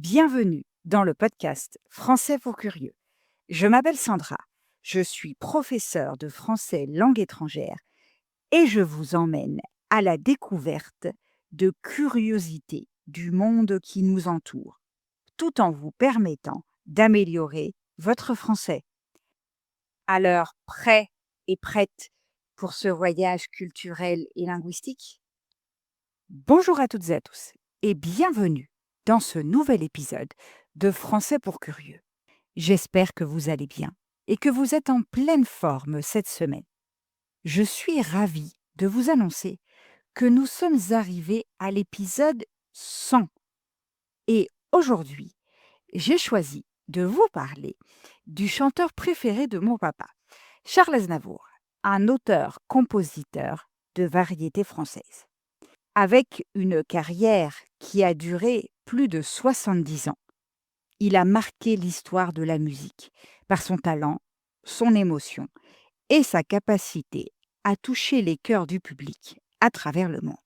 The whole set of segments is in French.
Bienvenue dans le podcast Français pour curieux. Je m'appelle Sandra, je suis professeure de français langue étrangère et je vous emmène à la découverte de curiosités du monde qui nous entoure, tout en vous permettant d'améliorer votre français. Alors, prêt et prête pour ce voyage culturel et linguistique? Bonjour à toutes et à tous et bienvenue dans ce nouvel épisode de Français pour curieux. J'espère que vous allez bien et que vous êtes en pleine forme cette semaine. Je suis ravie de vous annoncer que nous sommes arrivés à l'épisode 100 et aujourd'hui, j'ai choisi de vous parler du chanteur préféré de mon papa, Charles Aznavour, un auteur-compositeur de variétés françaises. Avec une carrière qui a duré plus de 70 ans, il a marqué l'histoire de la musique par son talent, son émotion et sa capacité à toucher les cœurs du public à travers le monde.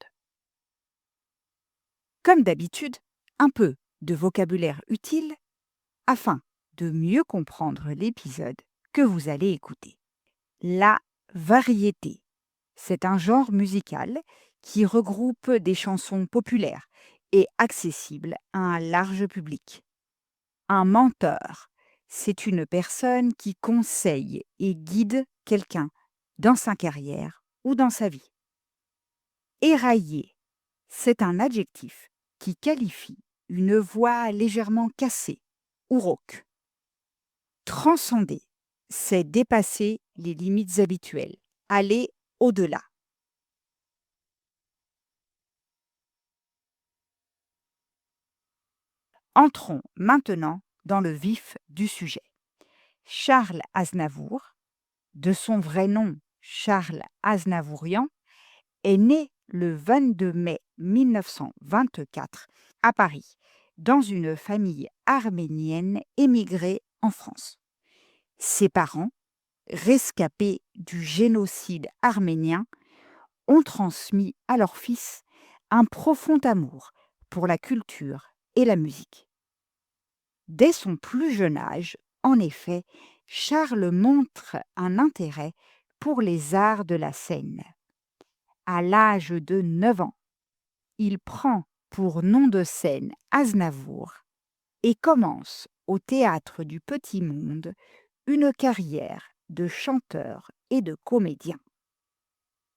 Comme d'habitude, un peu de vocabulaire utile afin de mieux comprendre l'épisode que vous allez écouter. La variété, c'est un genre musical qui regroupe des chansons populaires et accessibles à un large public. Un mentor, c'est une personne qui conseille et guide quelqu'un dans sa carrière ou dans sa vie. Éraillé, c'est un adjectif qui qualifie une voix légèrement cassée ou rauque. Transcender, c'est dépasser les limites habituelles, aller au-delà. Entrons maintenant dans le vif du sujet. Charles Aznavour, de son vrai nom Charles Aznavourian, est né le 22 mai 1924 à Paris, dans une famille arménienne émigrée en France. Ses parents, rescapés du génocide arménien, ont transmis à leur fils un profond amour pour la culture et la musique. Dès son plus jeune âge, en effet, Charles montre un intérêt pour les arts de la scène. À l'âge de 9 ans, il prend pour nom de scène Aznavour et commence au théâtre du Petit Monde une carrière de chanteur et de comédien.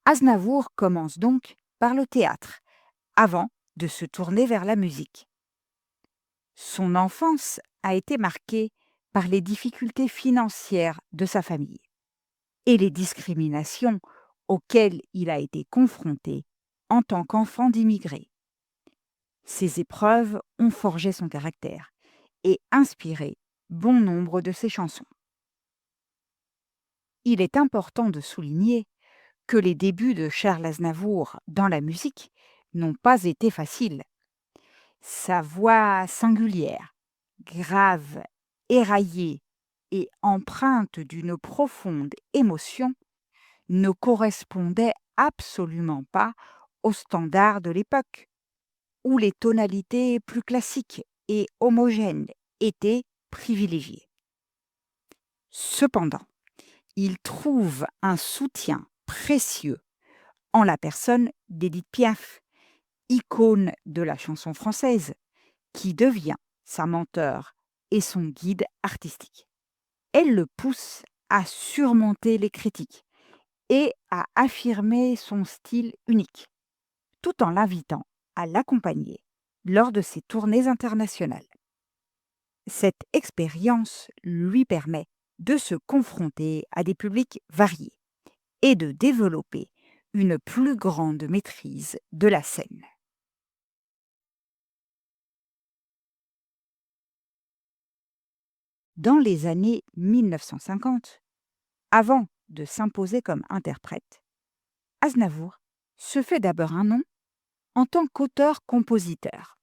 Aznavour commence donc par le théâtre, avant de se tourner vers la musique. Son enfance a été marquée par les difficultés financières de sa famille et les discriminations auxquelles il a été confronté en tant qu'enfant d'immigrés. Ces épreuves ont forgé son caractère et inspiré bon nombre de ses chansons. Il est important de souligner que les débuts de Charles Aznavour dans la musique n'ont pas été faciles. Sa voix singulière, grave, éraillée et empreinte d'une profonde émotion ne correspondait absolument pas aux standards de l'époque, où les tonalités plus classiques et homogènes étaient privilégiées. Cependant, il trouve un soutien précieux en la personne d'Édith Piaf, icône de la chanson française, qui devient sa mentor et son guide artistique. Elle le pousse à surmonter les critiques et à affirmer son style unique, tout en l'invitant à l'accompagner lors de ses tournées internationales. Cette expérience lui permet de se confronter à des publics variés et de développer une plus grande maîtrise de la scène. Dans les années 1950, avant de s'imposer comme interprète, Aznavour se fait d'abord un nom en tant qu'auteur-compositeur.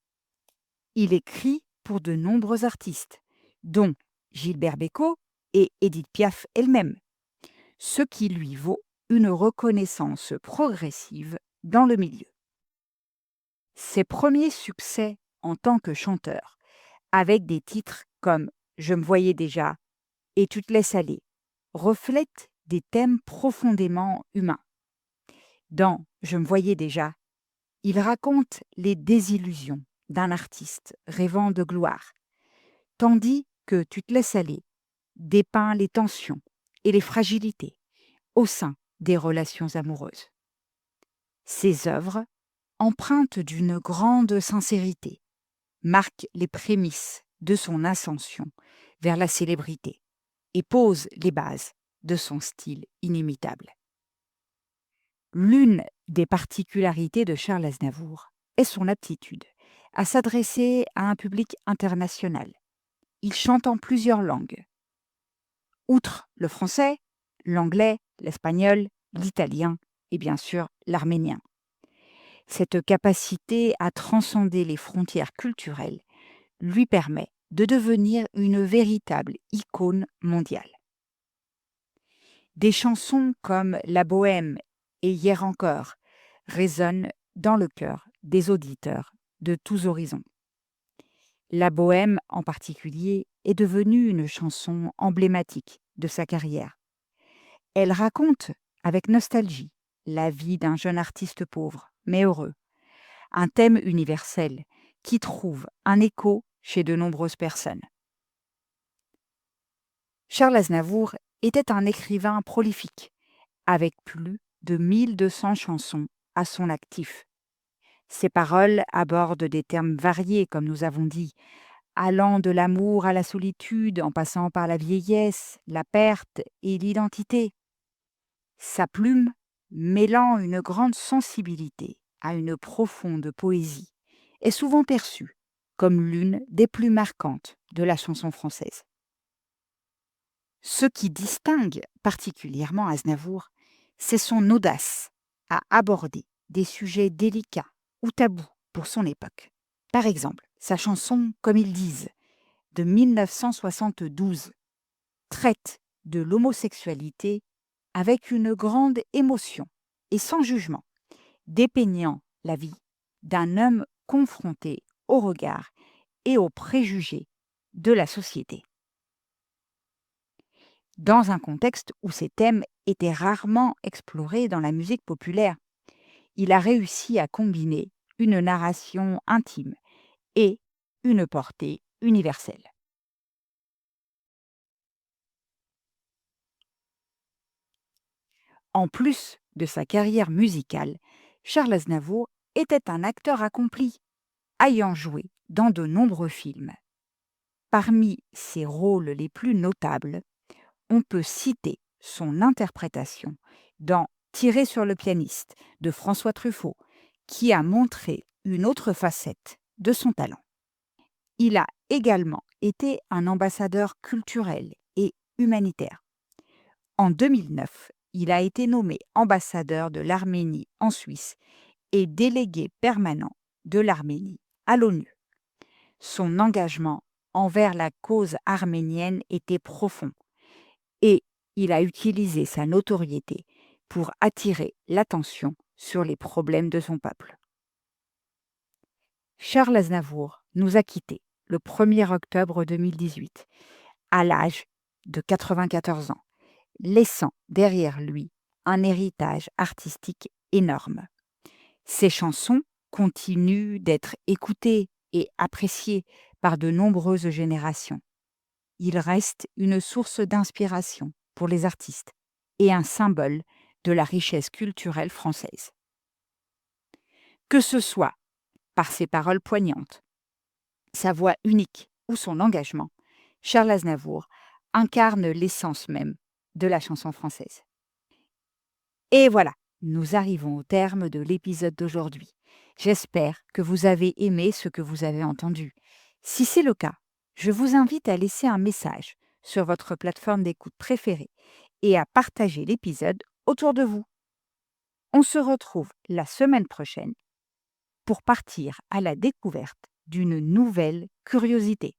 Il écrit pour de nombreux artistes, dont Gilbert Bécaud et Édith Piaf elle-même, ce qui lui vaut une reconnaissance progressive dans le milieu. Ses premiers succès en tant que chanteur avec des titres comme Je me voyais déjà et Tu te laisses aller, reflètent des thèmes profondément humains. Dans Je me voyais déjà, il raconte les désillusions d'un artiste rêvant de gloire, tandis que Tu te laisses aller dépeint les tensions et les fragilités au sein des relations amoureuses. Ces œuvres, empreintes d'une grande sincérité, marquent les prémices de son ascension vers la célébrité et posent les bases de son style inimitable. L'une des particularités de Charles Aznavour est son aptitude à s'adresser à un public international. Il chante en plusieurs langues. Outre le français, l'anglais, l'espagnol, l'italien et bien sûr l'arménien. Cette capacité à transcender les frontières culturelles lui permet de devenir une véritable icône mondiale. Des chansons comme La Bohème et Hier encore résonnent dans le cœur des auditeurs de tous horizons. La Bohème, en particulier, est devenue une chanson emblématique de sa carrière. Elle raconte, avec nostalgie, la vie d'un jeune artiste pauvre, mais heureux. Un thème universel qui trouve un écho chez de nombreuses personnes. Charles Aznavour était un écrivain prolifique, avec plus de 1200 chansons à son actif. Ses paroles abordent des thèmes variés, comme nous avons dit, allant de l'amour à la solitude, en passant par la vieillesse, la perte et l'identité. Sa plume, mêlant une grande sensibilité à une profonde poésie, est souvent perçue comme l'une des plus marquantes de la chanson française. Ce qui distingue particulièrement Aznavour, c'est son audace à aborder des sujets délicats ou tabous pour son époque. Par exemple, sa chanson Comme ils disent, de 1972, traite de l'homosexualité avec une grande émotion et sans jugement, dépeignant la vie d'un homme confronté au regard et aux préjugés de la société. Dans un contexte où ces thèmes étaient rarement explorés dans la musique populaire, il a réussi à combiner une narration intime et une portée universelle. En plus de sa carrière musicale, Charles Aznavour était un acteur accompli, ayant joué dans de nombreux films. Parmi ses rôles les plus notables, on peut citer son interprétation dans Tirer sur le pianiste de François Truffaut, qui a montré une autre facette de son talent. Il a également été un ambassadeur culturel et humanitaire. En 2009, il a été nommé ambassadeur de l'Arménie en Suisse et délégué permanent de l'Arménie à l'ONU. Son engagement envers la cause arménienne était profond et il a utilisé sa notoriété pour attirer l'attention sur les problèmes de son peuple. Charles Aznavour nous a quittés le 1er octobre 2018, à l'âge de 94 ans, laissant derrière lui un héritage artistique énorme. Ses chansons continuent d'être écoutées et appréciées par de nombreuses générations. Il reste une source d'inspiration pour les artistes et un symbole de la richesse culturelle française. Que ce soit par ses paroles poignantes, sa voix unique ou son engagement, Charles Aznavour incarne l'essence même de la chanson française. Et voilà, nous arrivons au terme de l'épisode d'aujourd'hui. J'espère que vous avez aimé ce que vous avez entendu. Si c'est le cas, je vous invite à laisser un message sur votre plateforme d'écoute préférée et à partager l'épisode autour de vous. On se retrouve la semaine prochaine pour partir à la découverte d'une nouvelle curiosité.